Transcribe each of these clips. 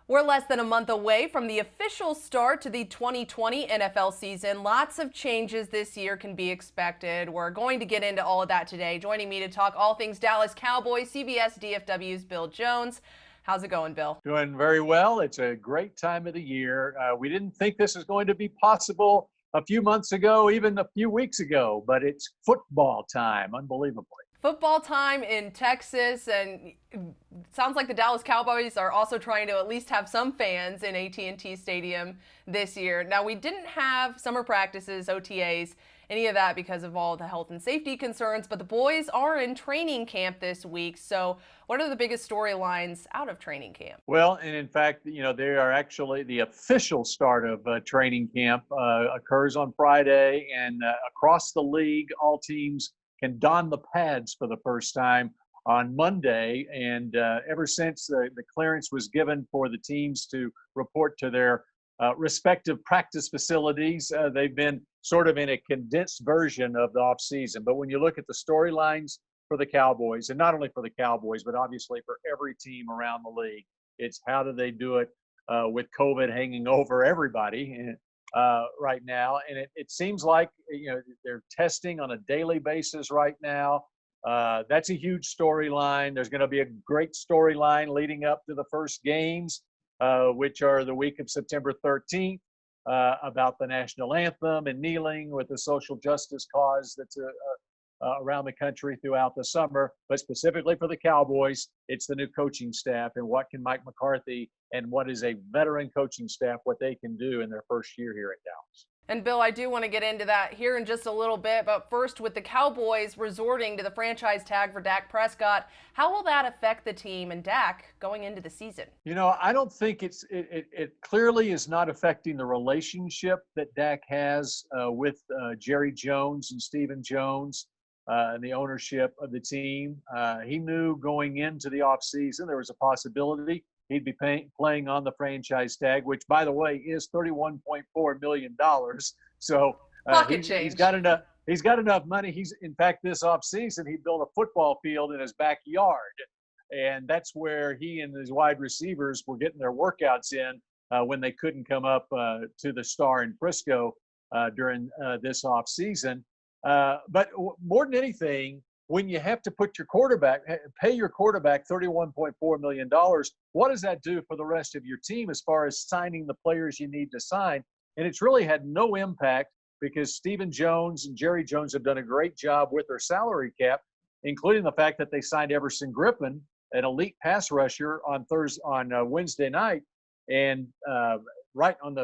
We're less than a month away from the official start to the 2020 NFL season. Lots of changes this year can be expected. We're going to get into all of that today. Joining me to talk all things Dallas Cowboys, CBS DFW's Bill Jones. How's it going, Bill? Doing very well. It's a great time of the year. We didn't think this was going to be possible a few months ago, even a few weeks ago, but it's football time, unbelievably. Football time in Texas, and it sounds like the Dallas Cowboys are also trying to at least have some fans in AT&T Stadium this year. Now, we didn't have summer practices, OTAs, any of that because of all the health and safety concerns, but the boys are in training camp this week. So what are the biggest storylines out of training camp? Well, and in fact, they are actually the official start of training camp occurs on Friday, and across the league, all teams can don the pads for the first time on Monday. And ever since the clearance was given for the teams to report to their respective practice facilities, they've been sort of in a condensed version of the offseason. But when you look at the storylines for the Cowboys, and not only for the Cowboys, but obviously for every team around the league, it's how do they do it with COVID hanging over everybody right now. And it seems like, they're testing on a daily basis right now. That's a huge storyline. There's going to be a great storyline leading up to the first games, which are the week of September 13th, about the national anthem and kneeling with the social justice cause that's around the country throughout the summer. But specifically for the Cowboys, it's the new coaching staff and what can Mike McCarthy and what is a veteran coaching staff, what they can do in their first year here at Dallas. And Bill, I do want to get into that here in just a little bit, but first, with the Cowboys resorting to the franchise tag for Dak Prescott, how will that affect the team and Dak going into the season? I don't think it clearly is not affecting the relationship that Dak has with Jerry Jones and Stephen Jones and the ownership of the team. He knew going into the offseason there was a possibility he'd be playing on the franchise tag, which, by the way, is $31.4 million. So he's got enough. He's got enough money. In fact, this offseason, he built a football field in his backyard, and that's where he and his wide receivers were getting their workouts in when they couldn't come up to the Star in Frisco during this offseason. But more than anything, when you have to pay your quarterback $31.4 million, what does that do for the rest of your team as far as signing the players you need to sign? And it's really had no impact because Stephen Jones and Jerry Jones have done a great job with their salary cap, including the fact that they signed Everson Griffin, an elite pass rusher, on Wednesday night. And right on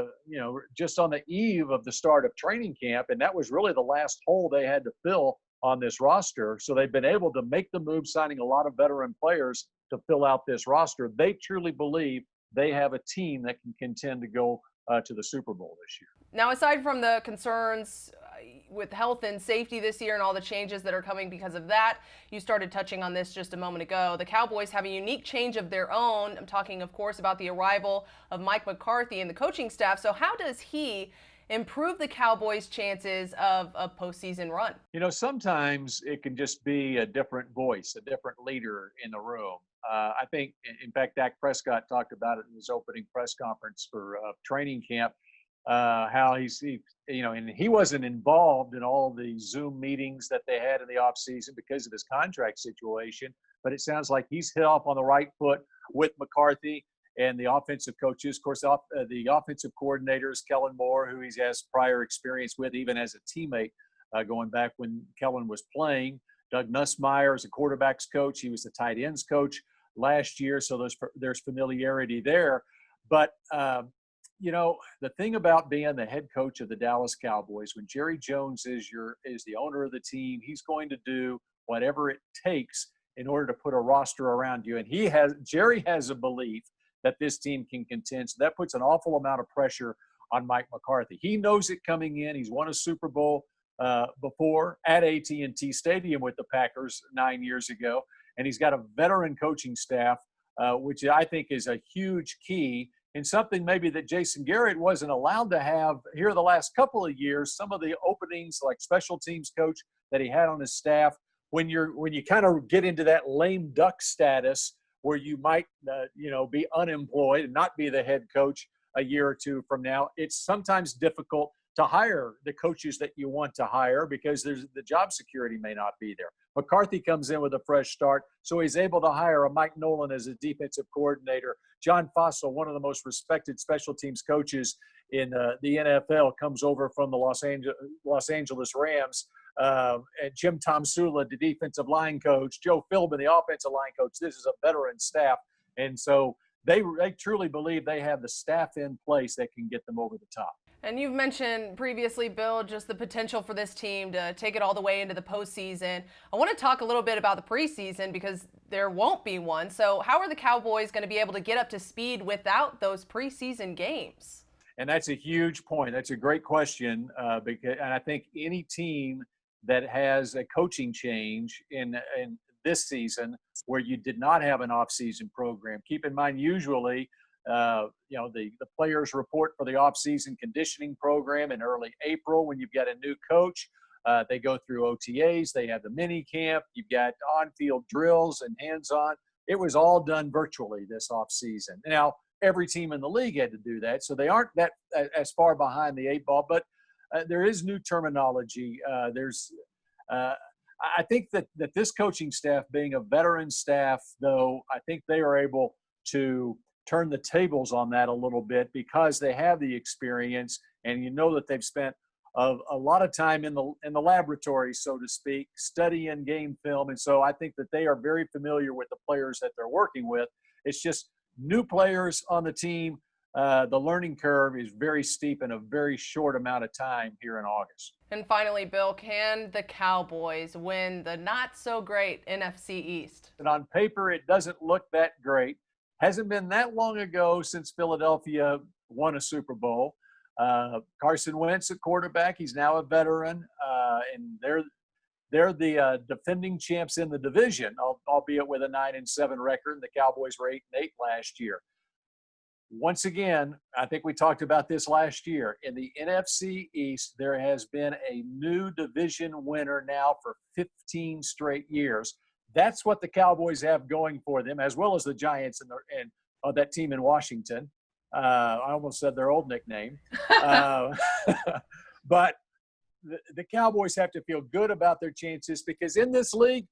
just on the eve of the start of training camp. And that was really the last hole they had to fill on this roster. So they've been able to make the move, signing a lot of veteran players to fill out this roster. They truly believe they have a team that can contend to go to the Super Bowl this year. Now, aside from the concerns with health and safety this year and all the changes that are coming because of that, you started touching on this just a moment ago. The Cowboys have a unique change of their own. I'm talking, of course, about the arrival of Mike McCarthy and the coaching staff. So how does he improve the Cowboys' chances of a postseason run? Sometimes it can just be a different voice, a different leader in the room. I think, in fact, Dak Prescott talked about it in his opening press conference for training camp, how and he wasn't involved in all the Zoom meetings that they had in the offseason because of his contract situation. But it sounds like he's hit off on the right foot with McCarthy and the offensive coaches. Of course, the offensive coordinator is Kellen Moore, who he has prior experience with, even as a teammate, going back when Kellen was playing. Doug Nussmeier is a quarterback's coach. He was the tight ends coach last year, so there's familiarity there. But, the thing about being the head coach of the Dallas Cowboys, when Jerry Jones is the owner of the team, he's going to do whatever it takes in order to put a roster around you. And Jerry has a belief that this team can contend. So that puts an awful amount of pressure on Mike McCarthy. He knows it coming in. He's won a Super Bowl before at AT&T Stadium with the Packers 9 years ago. And he's got a veteran coaching staff, which I think is a huge key, and something maybe that Jason Garrett wasn't allowed to have here the last couple of years. Some of the openings, like special teams coach that he had on his staff, when you kind of get into that lame duck status where you might, be unemployed and not be the head coach a year or two from now. It's sometimes difficult to hire the coaches that you want to hire because the job security may not be there. McCarthy comes in with a fresh start, so he's able to hire a Mike Nolan as a defensive coordinator. John Fossil, one of the most respected special teams coaches in the NFL, comes over from the Los Angeles Rams. And Jim Tomsula, the defensive line coach, Joe Philbin, the offensive line coach. This is a veteran staff. And so they truly believe they have the staff in place that can get them over the top. And you've mentioned previously, Bill, just the potential for this team to take it all the way into the postseason. I want to talk a little bit about the preseason because there won't be one. So how are the Cowboys going to be able to get up to speed without those preseason games? And that's a huge point. That's a great question. And I think any team that has a coaching change in this season where you did not have an off-season program, keep in mind usually the players report for the off-season conditioning program in early April when you've got a new coach. They go through OTAs. They have the mini camp. You've got on-field drills and hands-on. It was all done virtually this off-season. Now, every team in the league had to do that, so they aren't that as far behind the eight ball. But there is new terminology. I think that this coaching staff, being a veteran staff, though, I think they are able to turn the tables on that a little bit because they have the experience, and that they've spent a lot of time in the laboratory, so to speak, studying game film. And so I think that they are very familiar with the players that they're working with. It's just new players on the team. The learning curve is very steep in a very short amount of time here in August. And finally, Bill, can the Cowboys win the not-so-great NFC East? And on paper, it doesn't look that great. Hasn't been that long ago since Philadelphia won a Super Bowl. Carson Wentz at quarterback. He's now a veteran, and they're the defending champs in the division, albeit with a 9-7 record. The Cowboys were 8-8 last year. Once again, I think we talked about this last year. In the NFC East, there has been a new division winner now for 15 straight years. That's what the Cowboys have going for them, as well as the Giants and that team in Washington. I almost said their old nickname. But the Cowboys have to feel good about their chances because in this league,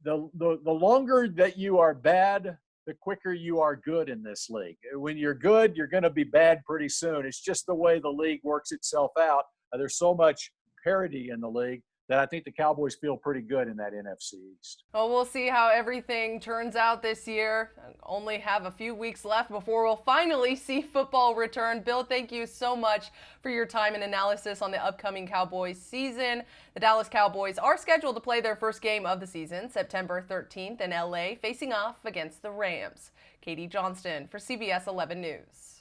the longer that you are bad, the quicker you are good in this league. When you're good, you're going to be bad pretty soon. It's just the way the league works itself out. There's so much parity in the league that I think the Cowboys feel pretty good in that NFC East. Well, we'll see how everything turns out this year. Only have a few weeks left before we'll finally see football return. Bill, thank you so much for your time and analysis on the upcoming Cowboys season. The Dallas Cowboys are scheduled to play their first game of the season, September 13th in LA, facing off against the Rams. Katie Johnston for CBS 11 News.